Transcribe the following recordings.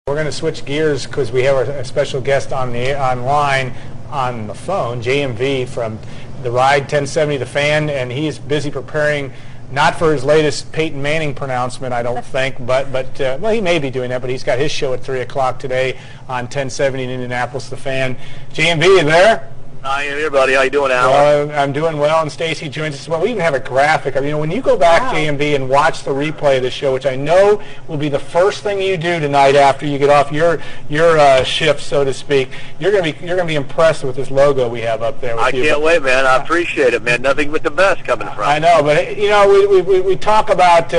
We're going to switch gears because we have a special guest on the online on the phone, JMV from the Ride 1070 The Fan, and he's busy preparing not for his latest Peyton Manning pronouncement, I don't think, but well, he may be doing that, but he's got his show at 3 o'clock today on 1070 in Indianapolis, The Fan. JMV, you there? I am here, buddy. How you doing, Alan? Well, I'm doing well, and Stacy joins us as well. We even have a graphic. I mean, when you go back, JMV, and watch the replay of the show, which I know will be the first thing you do tonight after you get off your shift, so to speak, you're gonna be impressed with this logo we have up there. I can't wait, man. I appreciate it, man. Nothing but the best coming from. I know, but you know, we talk about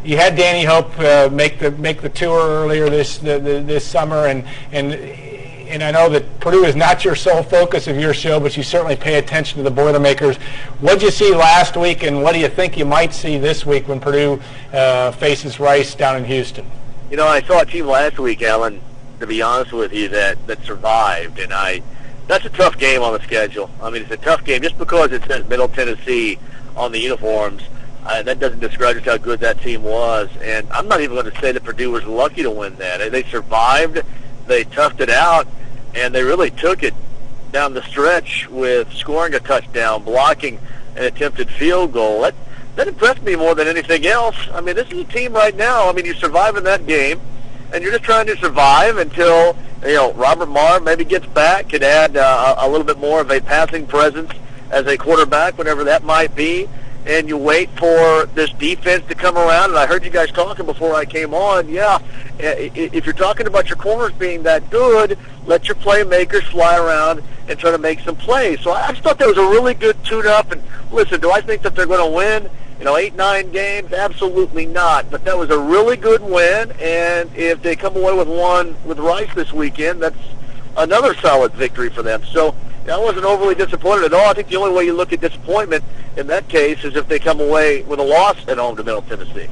you had Danny Hope make the tour earlier this summer, and I know that Purdue is not your sole focus of your show, but you certainly pay attention to the Boilermakers. What did you see last week, and what do you think you might see this week when Purdue faces Rice down in Houston? You know, I saw a team last week, Alan, to be honest with you, that survived, and that's a tough game on the schedule. I mean, it's a tough game just because it says Middle Tennessee on the uniforms. That doesn't describe just how good that team was, and I'm not even going to say that Purdue was lucky to win that. They survived. They toughed it out, and they really took it down the stretch with scoring a touchdown, blocking an attempted field goal. That impressed me more than anything else. I mean, this is a team right now. I mean, you're surviving that game, and you're just trying to survive until, you know, Robert Marr maybe gets back, could add a little bit more of a passing presence as a quarterback, whatever that might be. And you wait for this defense to come around. And I heard you guys talking before I came on. Yeah, if you're talking about your corners being that good, let your playmakers fly around and try to make some plays. So I just thought that was a really good tune-up. And listen, do I think that they're going to win, 8-9 games? Absolutely not. But that was a really good win. And if they come away with one with Rice this weekend, that's another solid victory for them. So I wasn't overly disappointed at all. I think the only way you look at disappointment in that case is if they come away with a loss at home to Middle Tennessee.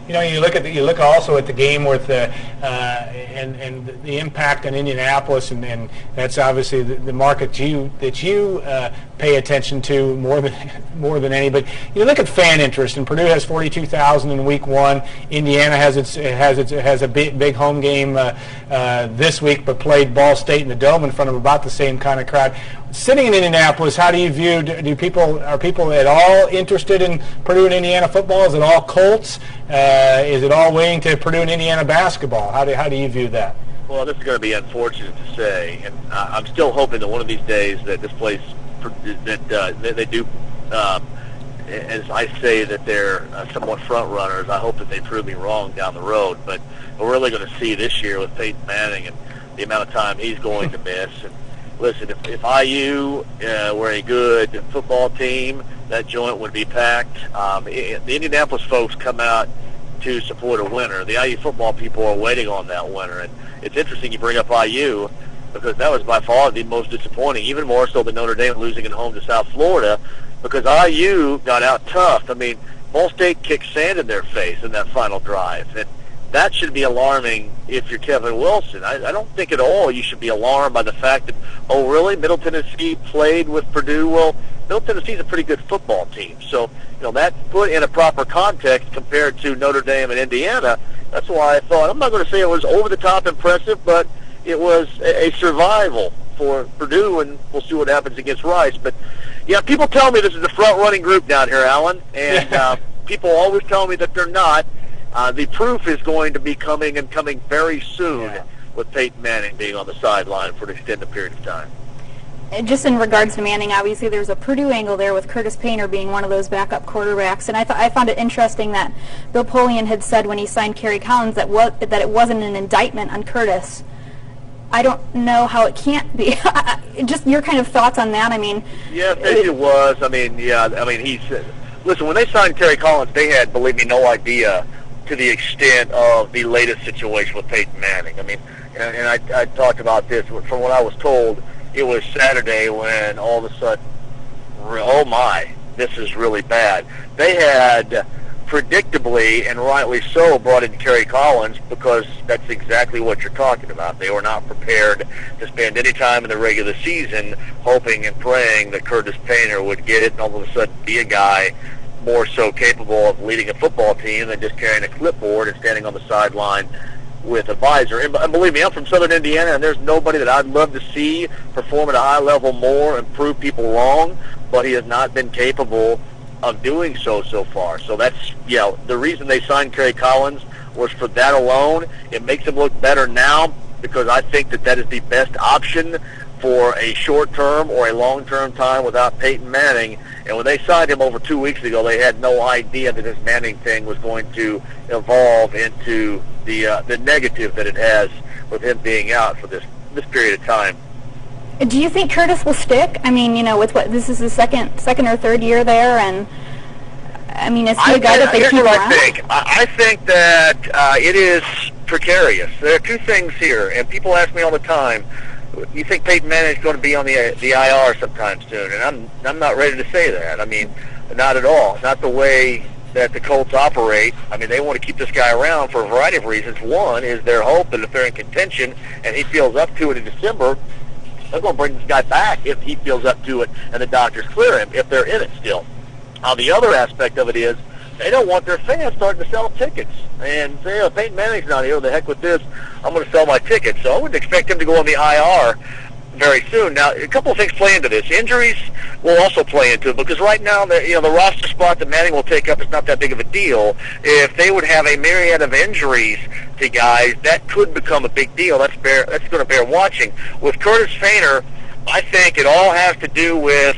Yeah. You look also at the game with and the impact on Indianapolis, and that's obviously the market that you pay attention to more than any. But you look at fan interest, and Purdue has 42,000 in Week 1. Indiana has a big home game this week, but played Ball State in the Dome in front of about the same kind of crowd. Sitting in Indianapolis, how do you view? Are people at all interested in Purdue and Indiana football? Is it all Colts? Is it all waiting to Purdue and Indiana basketball? How do you view that? Well, this is going to be unfortunate to say, and I'm still hoping that one of these days that this place that they do. As I say that they're somewhat front runners, I hope that they prove me wrong down the road. But we're really going to see this year with Peyton Manning and the amount of time he's going to miss. And listen, if IU were a good football team, that joint would be packed. The Indianapolis folks come out to support a winner. The IU football people are waiting on that winner. And it's interesting you bring up IU because that was by far the most disappointing, even more so than Notre Dame losing at home to South Florida, because IU got out tough. I mean, Ball State kicked sand in their face in that final drive. And that should be alarming if you're Kevin Wilson. I don't think at all you should be alarmed by the fact that, oh, really, Middle Tennessee played with Purdue? Well, Middle Tennessee's a pretty good football team. So, that put in a proper context compared to Notre Dame and Indiana. That's why I thought, I'm not going to say it was over-the-top impressive, but it was a survival for Purdue, and we'll see what happens against Rice. But, yeah, people tell me this is a front-running group down here, Alan, and people always tell me that they're not. The proof is going to be coming very soon with Peyton Manning being on the sideline for an extended period of time. Just in regards to Manning, obviously there's a Purdue angle there with Curtis Painter being one of those backup quarterbacks, and I found it interesting that Bill Polian had said when he signed Kerry Collins that it wasn't an indictment on Curtis. I don't know how it can't be. Just your kind of thoughts on that. I mean, yeah, it was. I mean, he said, listen, when they signed Kerry Collins, they had, believe me, no idea to the extent of the latest situation with Peyton Manning. I mean, and I talked about this from what I was told. It was Saturday when all of a sudden, oh my, this is really bad. They had predictably and rightly so brought in Kerry Collins because that's exactly what you're talking about. They were not prepared to spend any time in the regular season hoping and praying that Curtis Painter would get it and all of a sudden be a guy more so capable of leading a football team than just carrying a clipboard and standing on the sideline with advisor. And believe me, I'm from Southern Indiana, and there's nobody that I'd love to see perform at a high level more and prove people wrong, but he has not been capable of doing so far. So that's, the reason they signed Kerry Collins was for that alone. It makes him look better now because I think that is the best option for a short-term or a long-term time without Peyton Manning. And when they signed him over 2 weeks ago, they had no idea that this Manning thing was going to evolve into the negative that it has with him being out for this period of time. Do you think Curtis will stick? I mean, with what, this is his second or third year there, and I mean, is he a guy that they keep around? I think that it is precarious. There are two things here, and people ask me all the time, you think Peyton Manning is going to be on the IR sometime soon? And I'm not ready to say that. I mean, not at all. Not the way that the Colts operate. I mean, they want to keep this guy around for a variety of reasons. One is their hope that if they're in contention and he feels up to it in December, they're going to bring this guy back if he feels up to it and the doctors clear him, if they're in it still. Now, the other aspect of it is they don't want their fans starting to sell tickets and say, Peyton Manning's not here, the heck with this, I'm going to sell my tickets. So I wouldn't expect him to go on the IR very soon. Now, a couple of things play into this. Injuries will also play into it because right now, the roster spot that Manning will take up is not that big of a deal. If they would have a myriad of injuries to guys, that could become a big deal. That's going to bear watching. With Curtis Fainer, I think it all has to do with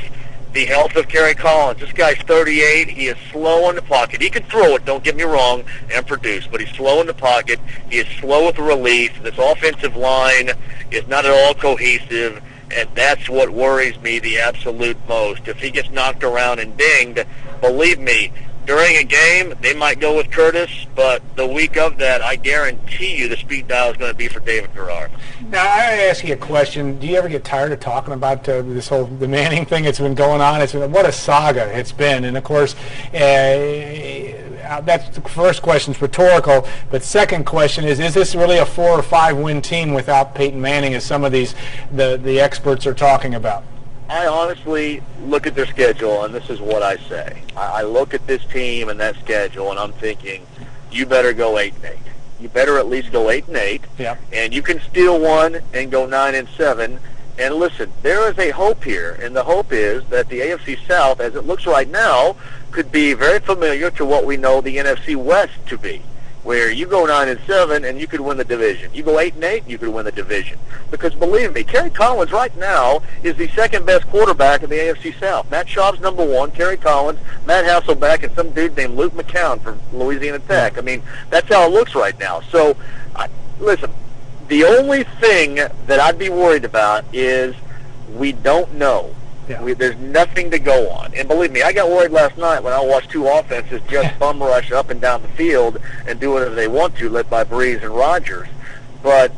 the health of Kerry Collins. This guy's 38. He is slow in the pocket. He can throw it, don't get me wrong, and produce, but he's slow in the pocket. He is slow with the release. This offensive line is not at all cohesive, and that's what worries me the absolute most. If he gets knocked around and dinged, believe me, during a game, they might go with Curtis, but the week of that, I guarantee you the speed dial is going to be for David Garrard. Now, I ask you a question. Do you ever get tired of talking about the Manning thing that's been going on? What a saga it's been. And, of course, that's the first question's rhetorical. But second question is this really a 4 or 5 win team without Peyton Manning, as some of the experts are talking about? I honestly look at their schedule, and this is what I say. I look at this team and that schedule, and I'm thinking, you better go 8-8. You better at least go 8-8. Yeah. And you can steal one and go 9-7. And listen, there is a hope here, and the hope is that the AFC South, as it looks right now, could be very familiar to what we know the NFC West to be, where you go 9-7 and you could win the division. You go 8-8, you could win the division. Because believe me, Kerry Collins right now is the second best quarterback in the AFC South. Matt Schaub's number 1, Kerry Collins, Matt Hasselbeck, and some dude named Luke McCown from Louisiana Tech. I mean, that's how it looks right now. So, listen, the only thing that I'd be worried about is we don't know. Yeah. There's nothing to go on. And believe me, I got worried last night when I watched two offenses just bum rush up and down the field and do whatever they want to, led by Breeze and Rodgers. But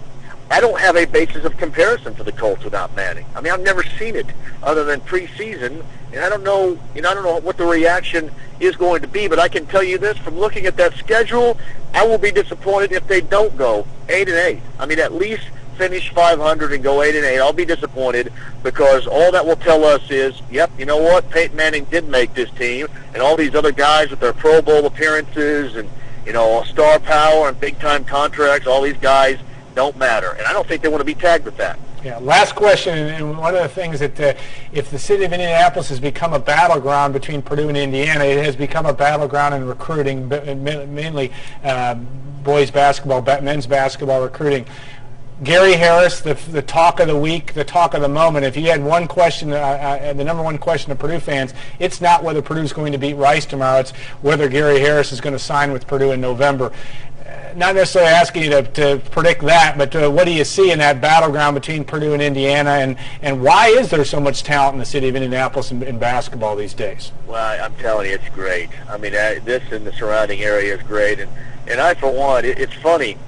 I don't have a basis of comparison for the Colts without Manning. I mean, I've never seen it other than preseason, and I don't know, I don't know what the reaction is going to be, but I can tell you this, from looking at that schedule, I will be disappointed if they don't go 8-8. I mean, at least finish 500 and go 8-8. I'll be disappointed because all that will tell us is, yep, you know what? Peyton Manning did make this team, and all these other guys with their Pro Bowl appearances and, star power and big-time contracts, all these guys don't matter. And I don't think they want to be tagged with that. Yeah, last question, and one of the things that if the city of Indianapolis has become a battleground between Purdue and Indiana, it has become a battleground in recruiting, mainly boys basketball, men's basketball recruiting. Gary Harris, the talk of the week, the talk of the moment. If you had one question, the number one question to Purdue fans, it's not whether Purdue's going to beat Rice tomorrow. It's whether Gary Harris is going to sign with Purdue in November. Not necessarily asking you to predict that, but what do you see in that battleground between Purdue and Indiana, and why is there so much talent in the city of Indianapolis in basketball these days? Well, I'm telling you, it's great. I mean, this and the surrounding area is great, and I, for one, it's funny.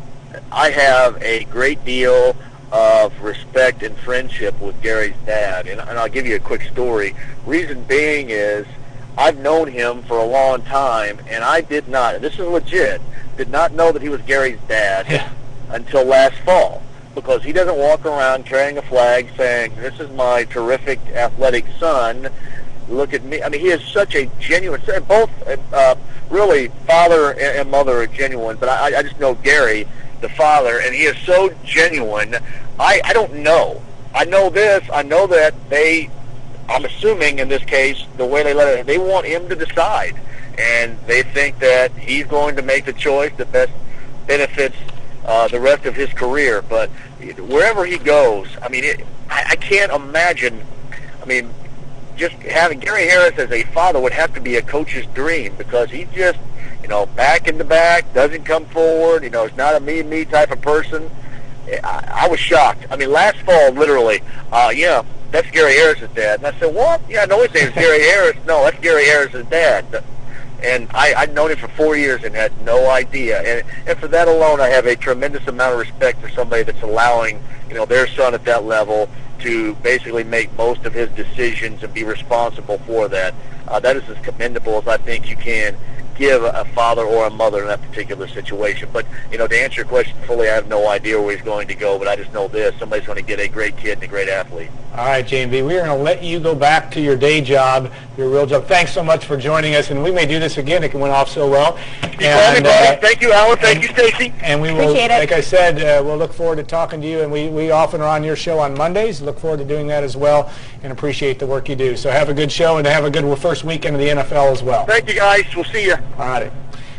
I have a great deal of respect and friendship with Gary's dad, and I'll give you a quick story. Reason being is I've known him for a long time, and I did not, and this is legit, did not know that he was Gary's dad until last fall, because he doesn't walk around carrying a flag saying, this is my terrific athletic son, look at me. I mean, he is such a genuine, both really father and mother are genuine, but I just know Gary the father, and he is so genuine. I don't know. I know this. I know that I'm assuming in this case, the way they let it, they want him to decide, and they think that he's going to make the choice that best benefits the rest of his career. But wherever he goes, I mean, I can't imagine. I mean, just having Gary Harris as a father would have to be a coach's dream, because he's just, back in the back, doesn't come forward. He's not a me type of person. I was shocked. I mean, last fall, literally, yeah, that's Gary Harris's dad. And I said, what? Yeah, I know his name's Gary Harris. No, that's Gary Harris's dad. And I'd known him for 4 years and had no idea. And for that alone, I have a tremendous amount of respect for somebody that's allowing, their son at that level to basically make most of his decisions and be responsible for that. That is as commendable as I think you can give a father or a mother in that particular situation. But, to answer your question fully, I have no idea where he's going to go, but I just know this: somebody's going to get a great kid and a great athlete. All right, J&B, we are going to let you go back to your day job, your real job. Thanks so much for joining us, and we may do this again. It went off so well. And, thank you, Alan. Thank you, Stacy. And we will, like I said, we'll look forward to talking to you, and we often are on your show on Mondays. Look forward to doing that as well, and appreciate the work you do. So have a good show, and have a good first weekend of the NFL as well. Thank you, guys. We'll see you. All righty.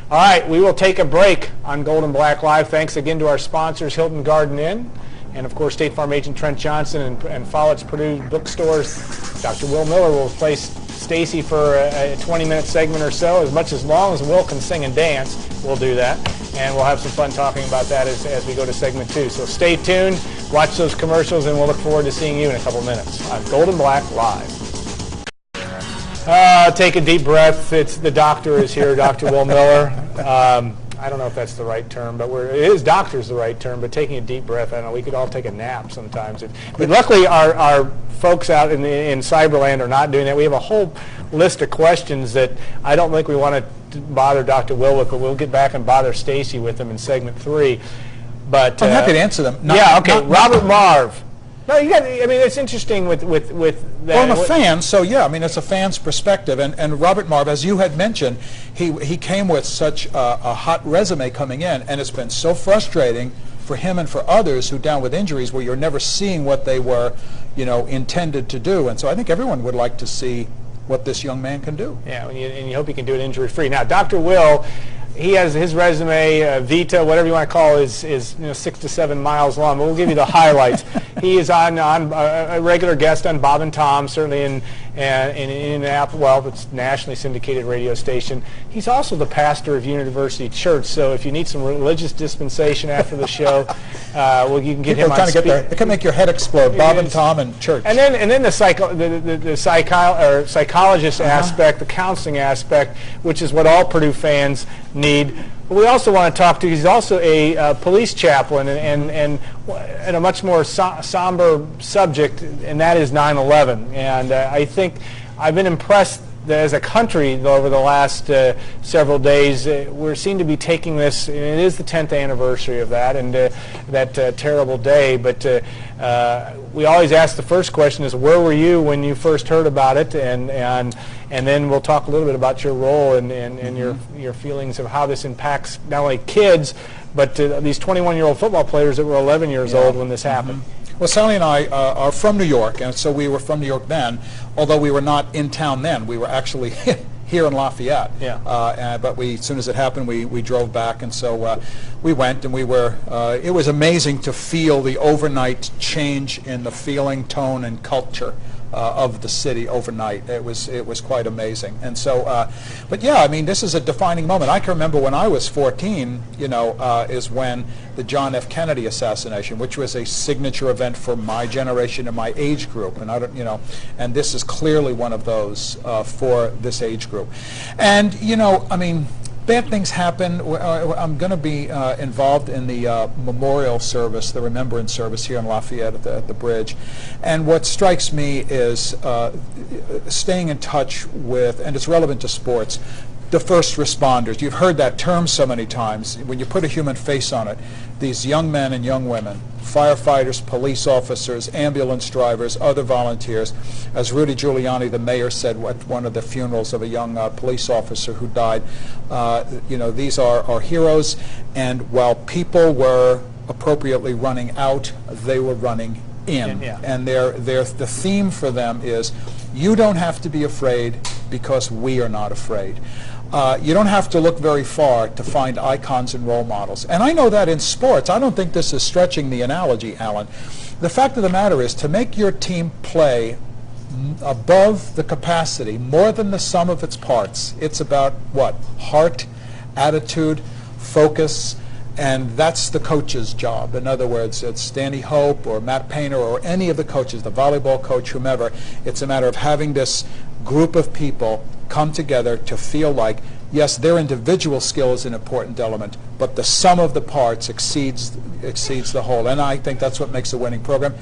All right, we will take a break on Gold and Black Live. Thanks again to our sponsors, Hilton Garden Inn, and of course State Farm agent Trent Johnson, and Follett's Purdue Bookstores. Dr. Will Miller will replace Stacy for a 20-minute segment or so. As long as Will can sing and dance, we'll do that, and we'll have some fun talking about that as we go to segment 2. So stay tuned, watch those commercials, and we'll look forward to seeing you in a couple minutes on Gold and Black Live. Take a deep breath. The doctor is here, Dr. Will Miller. I don't know if that's the right term, but doctor's the right term, but taking a deep breath, I don't know, we could all take a nap sometimes. But luckily our folks out in Cyberland are not doing that. We have a whole list of questions that I don't think we want to bother Dr. Will with, but we'll get back and bother Stacy with them in segment 3. But I'm happy to answer them. Robert Marv. No, it's interesting with that. Well, I'm a fan, so yeah, it's a fan's perspective. And Robert Marv, as you had mentioned, he came with such a hot resume coming in, and it's been so frustrating for him and for others who down with injuries where you're never seeing what they were, intended to do. And so I think everyone would like to see what this young man can do. Yeah, and you hope he can do it injury-free. Now, Dr. Will, he has his resume, Vita, whatever you want to call it, is 6 to 7 miles long. But we'll give you the highlights. He is on a regular guest on Bob and Tom, certainly in Indianapolis. Well, it's nationally syndicated radio station. He's also the pastor of University Church. So if you need some religious dispensation after the show, you can get him on speaker. It can make your head explode. Bob and Tom and church. And then the psychologist aspect, the counseling aspect, which is what all Purdue fans need. But we also want to talk to. He's also a police chaplain, and a much more somber subject, and that is 9/11. And I think I've been impressed that as a country over the last several days, we seem to be taking this. And it is the 10th anniversary of that, and that terrible day. But we always ask the first question is, where were you when you first heard about it? And then we'll talk a little bit about your role and your feelings of how this impacts not only kids, but these 21-year-old football players that were 11 years old when this happened. Well, Sally and I are from New York, and so we were from New York then, although we were not in town then. We were actually here in Lafayette. Yeah. But as soon as it happened, we drove back, and so we went, and we were. It was amazing to feel the overnight change in the feeling, tone, and culture of the city overnight. It was quite amazing. And so, but yeah, this is a defining moment. I can remember when I was 14, is when the John F. Kennedy assassination, which was a signature event for my generation and my age group, and and this is clearly one of those for this age group. And bad things happen. I'm going to be involved in the memorial service, the remembrance service here in Lafayette at the bridge. And what strikes me is staying in touch with, and it's relevant to sports, the first responders. You've heard that term so many times. When you put a human face on it, these young men and young women, firefighters, police officers, ambulance drivers, other volunteers. As Rudy Giuliani, the mayor, said at one of the funerals of a young police officer who died, these are heroes, and while people were appropriately running out, they were running in. Yeah. And the theme for them is, you don't have to be afraid because we are not afraid. You don't have to look very far to find icons and role models. And I know that in sports. I don't think this is stretching the analogy, Alan. The fact of the matter is, to make your team play above the capacity, more than the sum of its parts, it's about what? Heart, attitude, focus, and that's the coach's job. In other words, it's Danny Hope or Matt Painter or any of the coaches, the volleyball coach, whomever. It's a matter of having this group of people come together to feel like, yes, their individual skill is an important element, but the sum of the parts exceeds the whole. And I think that's what makes a winning program.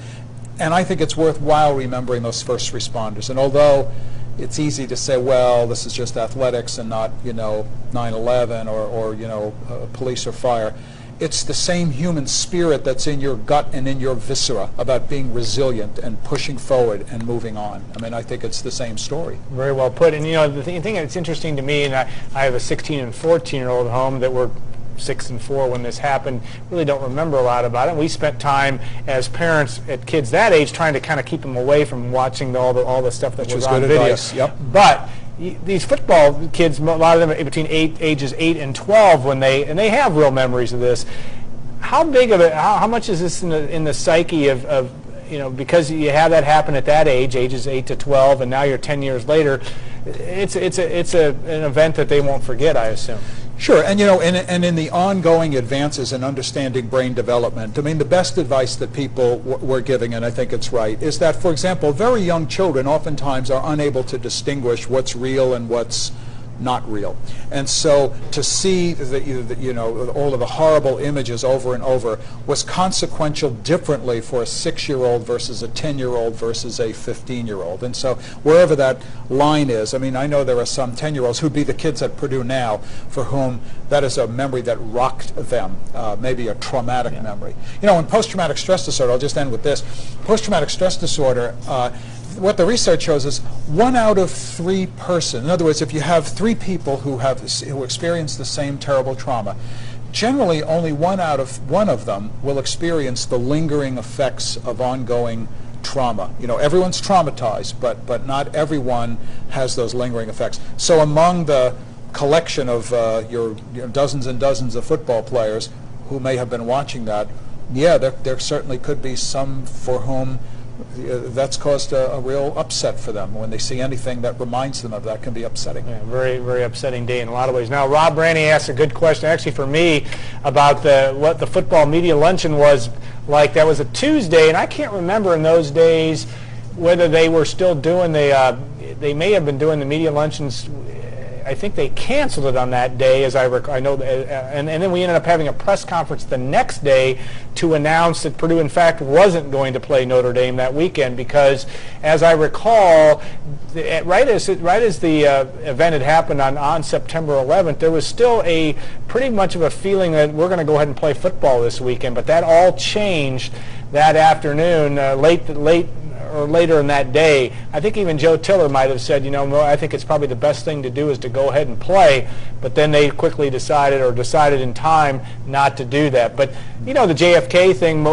And I think it's worthwhile remembering those first responders. And although it's easy to say, well, this is just athletics and not, 9/11 or police or fire. It's the same human spirit that's in your gut and in your viscera about being resilient and pushing forward and moving on. I mean, I think it's the same story. Very well put. And the thing that's interesting to me, and I have a 16 and 14-year-old at home that were 6 and 4 when this happened, really don't remember a lot about it. We spent time as parents at kids that age trying to kind of keep them away from watching all the stuff that was on video. Advice. Yep. But these football kids, a lot of them between ages 8 and 12, and they have real memories of this. How big of how much is this in the psyche of because you have that happen at that age, ages 8 to 12, and now you're 10 years later, it's an event that they won't forget, I assume. Sure, and and in the ongoing advances in understanding brain development, I mean, the best advice that people were giving, and I think it's right, is that, for example, very young children oftentimes are unable to distinguish what's real and what's not real. And so to see all of the horrible images over and over was consequential differently for a 6-year-old versus a 10-year-old versus a 15-year-old. And so wherever that line is, I mean, I know there are some 10-year-olds who'd be the kids at Purdue now for whom that is a memory that rocked them, maybe a traumatic memory. In post-traumatic stress disorder, I'll just end with this, post-traumatic stress disorder, what the research shows is 1 out of 3 persons. In other words, if you have 3 people who experience the same terrible trauma, generally only one of them will experience the lingering effects of ongoing trauma. Everyone's traumatized, but not everyone has those lingering effects. So among the collection of your dozens and dozens of football players who may have been watching that, there certainly could be some for whom that's caused a real upset for them. When they see anything that reminds them of that, can be upsetting. Yeah, very, very upsetting day in a lot of ways. Now, Rob Branny asked a good question, actually for me, about what the football media luncheon was like. That was a Tuesday, and I can't remember in those days whether they were still doing they may have been doing the media luncheons. I think they canceled it on that day, as I know, and then we ended up having a press conference the next day to announce that Purdue, in fact, wasn't going to play Notre Dame that weekend because, as I recall, right as the event had happened on September 11th, there was still a pretty much of a feeling that we're going to go ahead and play football this weekend, but that all changed that afternoon, later in that day. I think even Joe Tiller might have said, I think it's probably the best thing to do is to go ahead and play, but then they quickly decided in time not to do that. But the JFK thing,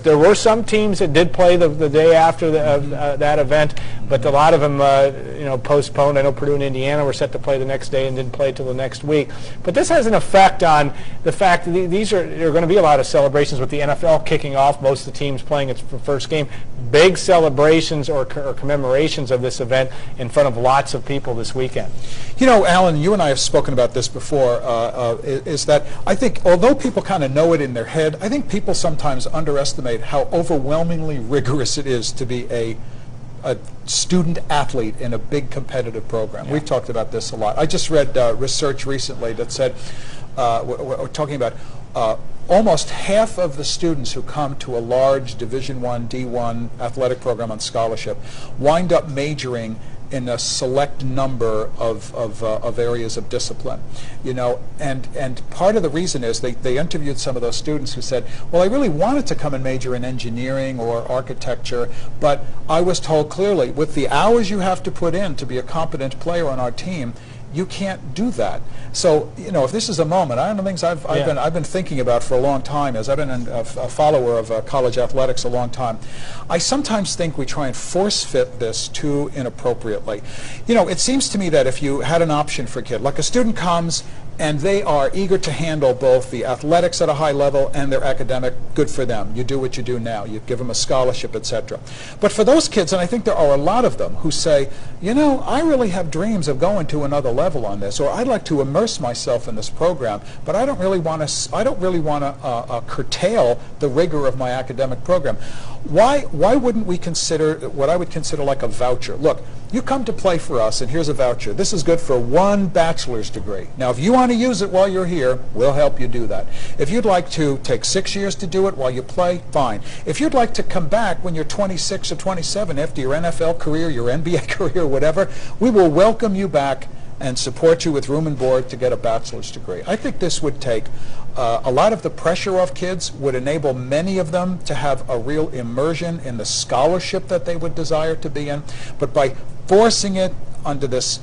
there were some teams that did play the day after that event, but a lot of them postponed. I know Purdue and Indiana were set to play the next day and didn't play till the next week. But this has an effect on the fact that there are going to be a lot of celebrations with the NFL kicking off, most of the teams playing its first game, big celebrations or commemorations of this event in front of lots of people this weekend. Alan, you and I have spoken about this before, is that I think although people kind of know it in their head, I think people sometimes underestimate how overwhelmingly rigorous it is to be a student athlete in a big competitive program. Yeah. We've talked about this a lot. I just read research recently that said, we're talking about almost half of the students who come to a large Division I, D1 athletic program on scholarship wind up majoring in a select number of areas of discipline, and part of the reason is they interviewed some of those students who said, well, I really wanted to come and major in engineering or architecture, but I was told clearly, with the hours you have to put in to be a competent player on our team, you can't do that. So, if this is a moment, one of the things I've been thinking about for a long time, as I've been a follower of college athletics a long time, I sometimes think we try and force fit this too inappropriately. It seems to me that if you had an option for a kid, like a student comes and they are eager to handle both the athletics at a high level and their academic, good for them. You do what you do now. You give them a scholarship, etc. But for those kids, and I think there are a lot of them who say, I really have dreams of going to another level on this, or I'd like to immerse myself in this program, but I don't really want to curtail the rigor of my academic program. Why wouldn't we consider what I would consider like a voucher? Look, you come to play for us, and here's a voucher. This is good for 1 bachelor's degree. Now, if you want to use it while you're here, we'll help you do that. If you'd like to take 6 years to do it while you play, fine. If you'd like to come back when you're 26 or 27 after your NFL career, your NBA career, whatever, we will welcome you back and support you with room and board to get a bachelor's degree. I think this would take a lot of the pressure off kids, would enable many of them to have a real immersion in the scholarship that they would desire to be in. But by forcing it under this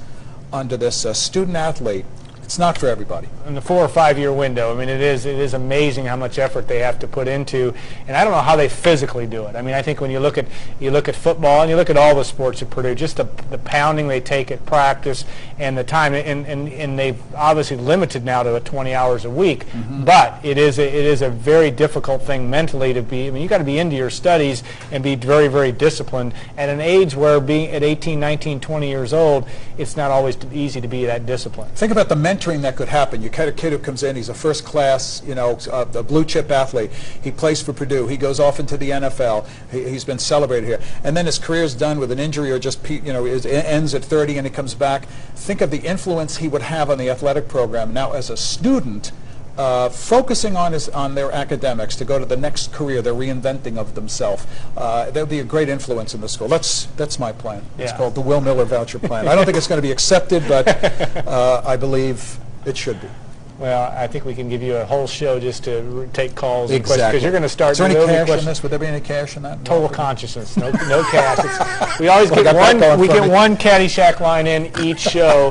student athlete, it's not for everybody. In the 4 or 5 year window, I mean, it is amazing how much effort they have to put into, and I don't know how they physically do it. I mean, I think when you look at football and you look at all the sports at Purdue, just the pounding they take at practice and the time, and they've obviously limited now to 20 hours a week. Mm-hmm. But it is a very difficult thing mentally to be. I mean, you got to be into your studies and be very, very disciplined at an age where being at 18, 19, 20 years old, it's not always easy to be that disciplined. Think about the mentoring that could happen. You get a kid who comes in, he's a first class, a blue chip athlete. He plays for Purdue. He goes off into the NFL. He's been celebrated here. And then his career's done with an injury or just, ends at 30 and he comes back. Think of the influence he would have on the athletic program. Now, as a student, focusing on their academics to go to the next career, they're reinventing of themselves. There'll be a great influence in the school. That's my plan. Yeah. It's called the Will Miller Voucher Plan. I don't think it's going to be accepted, but I believe it should be. Well, I think we can give you a whole show just to take calls and questions, Exactly. because you're going to start. Is there any cash in this? Would there be any cash in that? Total consciousness, no cash. We always get one Caddyshack line in each show.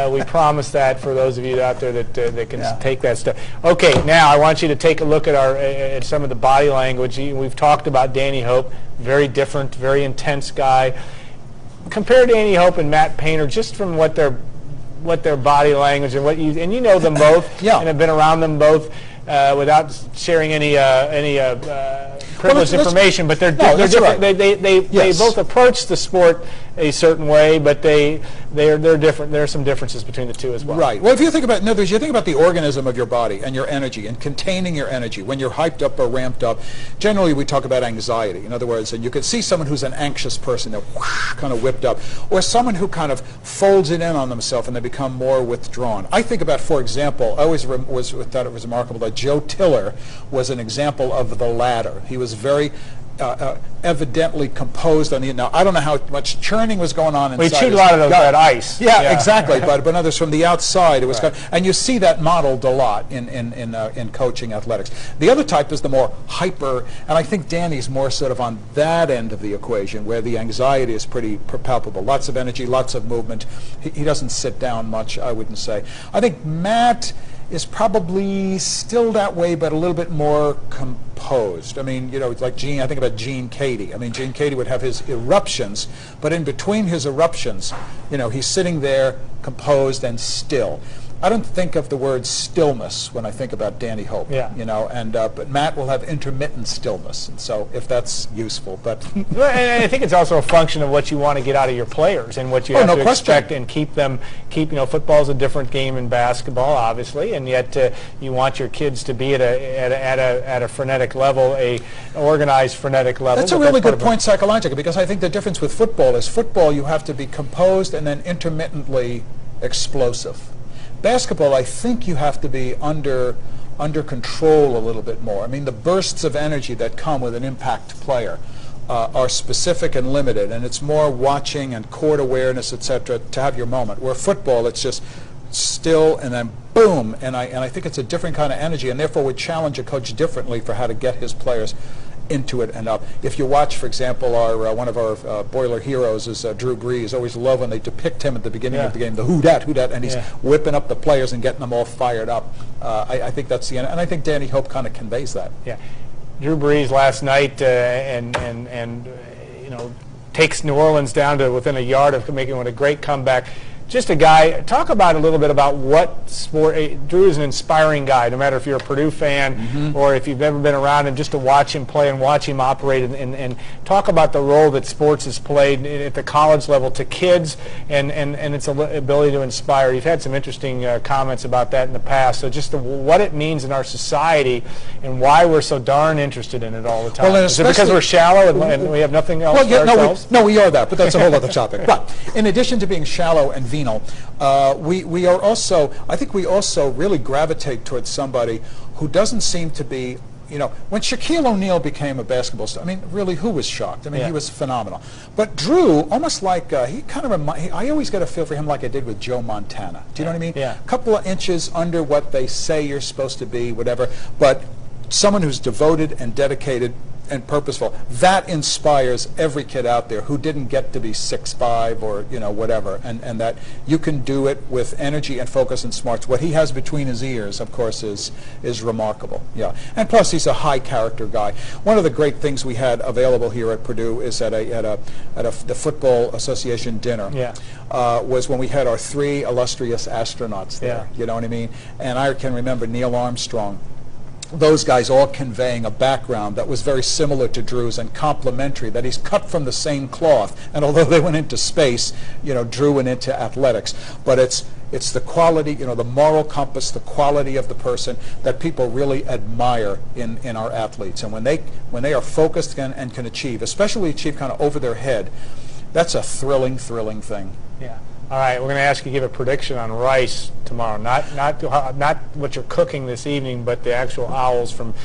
We promise that for those of you out there that can take that stuff. Okay, now I want you to take a look at some of the body language. We've talked about Danny Hope, very different, very intense guy. Compare Danny Hope and Matt Painter, just from what their body language and you know them both and have been around them both without sharing any privileged information, but they're different. Right. They both approach the sport a certain way, but they're different. There are some differences between the two as well. Right. Well, if you think about, in other words, you think about the organism of your body and your energy and containing your energy when you're hyped up or ramped up. Generally, we talk about anxiety. In other words, and you can see someone who's an anxious person, they're kind of whipped up, or someone who kind of folds it in on themselves and they become more withdrawn. I think about, for example, I always thought it was remarkable that Joe Tiller was an example of the latter. He was very evidently composed on the. Now, I don't know how much churning was going on inside. We chewed a lot of those red ice. Yeah, exactly. But others from the outside, it was, right. And you see that modeled a lot in coaching athletics. The other type is the more hyper, and I think Danny's more sort of on that end of the equation, where the anxiety is pretty palpable. Lots of energy, lots of movement. He doesn't sit down much, I wouldn't say. I think Matt is probably still that way, but a little bit more composed. I mean, it's like Gene. I think about Gene Cady. I mean, Gene Cady would have his eruptions, but in between his eruptions, he's sitting there composed and still. I don't think of the word stillness when I think about Danny Hope. Yeah. But Matt will have intermittent stillness, and so if that's useful, but. Well, and I think it's also a function of what you want to get out of your players and what you have to expect and keep. Football's a different game than basketball, obviously, and yet you want your kids to be at a frenetic level, a organized frenetic level. That's a really good point psychologically, because I think the difference with football is you have to be composed and then intermittently explosive. Basketball, I think you have to be under control a little bit more. I mean, the bursts of energy that come with an impact player are specific and limited, and it's more watching and court awareness, etc., to have your moment. Where football, it's just still and then boom, and I think it's a different kind of energy, and therefore would challenge a coach differently for how to get his players into it and up. If you watch, for example, our one of our Boiler heroes is Drew Brees. Always love when they depict him at the beginning of the game, the who dat, and he's whipping up the players and getting them all fired up. I think that's the end, and I think Danny Hope kind of conveys that. Yeah, Drew Brees last night and you know, takes New Orleans down to within a yard of making what a great comeback. Just a guy, talk about a little bit about what sport, Drew is an inspiring guy, no matter if you're a Purdue fan or if you've never been around him, just to watch him play and watch him operate, and talk about the role that sports has played at the college level to kids and its ability to inspire. You've had some interesting comments about that in the past, so just what it means in our society and why we're so darn interested in it all the time. Well, is it because we're shallow and we have nothing else for ourselves? No, we are that, but that's a whole other topic. But in addition to being shallow and venal, we are also, I think we also really gravitate towards somebody who doesn't seem to be, you know, when Shaquille O'Neal became a basketball star, I mean, really, who was shocked? I mean, he was phenomenal. But Drew, almost like, he kind of I always get a feel for him like I did with Joe Montana. Do you know what I mean? Yeah. A couple of inches under what they say you're supposed to be, whatever, but someone who's devoted and dedicated and purposeful. That inspires every kid out there who didn't get to be 6'5" or, you know, whatever, and that you can do it with energy and focus and smarts. What he has between his ears, of course, is remarkable. Yeah, and plus he's a high character guy. One of the great things we had available here at Purdue is at the Football Association dinner. Yeah. Was when we had our 3 illustrious astronauts there. You know what I mean? And I can remember Neil Armstrong. Those guys all conveying a background that was very similar to Drew's and complementary, that he's cut from the same cloth. And although they went into space, you know, Drew went into athletics. But it's the quality, you know, the moral compass, the quality of the person that people really admire in our athletes. And when they are focused and can achieve, especially achieve kind of over their head, that's a thrilling thing. Yeah. All right, we're going to ask you to give a prediction on rice tomorrow. Not what you're cooking this evening, but the actual Owls from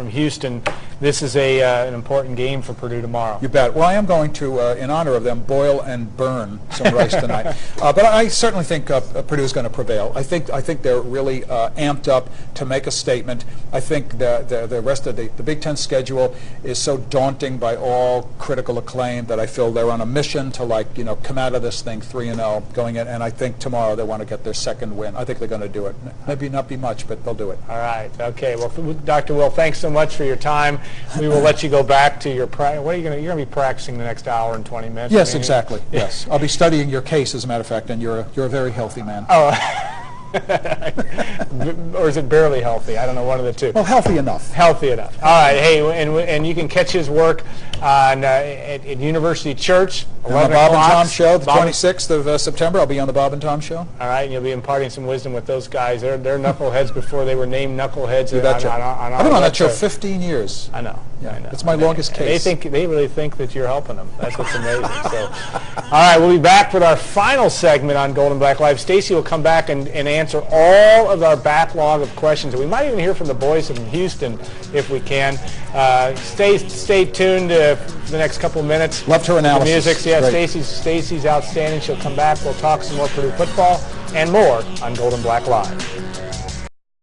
Houston. This is an important game for Purdue tomorrow. You bet. Well, I am going to, in honor of them, boil and burn some rice tonight. But I certainly think Purdue is going to prevail. I think they're really amped up to make a statement. I think the rest of the Big Ten schedule is so daunting by all critical acclaim that I feel they're on a mission to, like, you know, come out of this thing 3-0. Going in, and I think tomorrow they want to get their second win. I think they're going to do it. Maybe not be much, but they'll do it. All right. Okay. Well, Dr. Will, thanks so much for your time. We will let you go back to your practice. What are you going to? You're going to be practicing the next hour and 20 minutes. Yes, exactly. Yes, I'll be studying your case, as a matter of fact, and you're a very healthy man. Oh. Or is it barely healthy? I don't know, one of the two. Well, healthy enough. Healthy enough. All right. Hey, and you can catch his work on at University Church. On the Bob and Tom Show, the 26th of September. I'll be on the Bob and Tom Show. All right, and you'll be imparting some wisdom with those guys. They're knuckleheads before they were named knuckleheads. You betcha. I've been on that show 15 years. I know. Yeah, I know. It's my longest case. They really think that you're helping them. That's what's amazing. So, all right, we'll be back with our final segment on Gold and Black Live. Stacy will come back and answer all of our backlog of questions. We might even hear from the boys from Houston if we can. Stay tuned for the next couple of minutes. Loved her analysis. The music, yeah. Stacy's outstanding. She'll come back. We'll talk some more Purdue football and more on Gold and Black Live.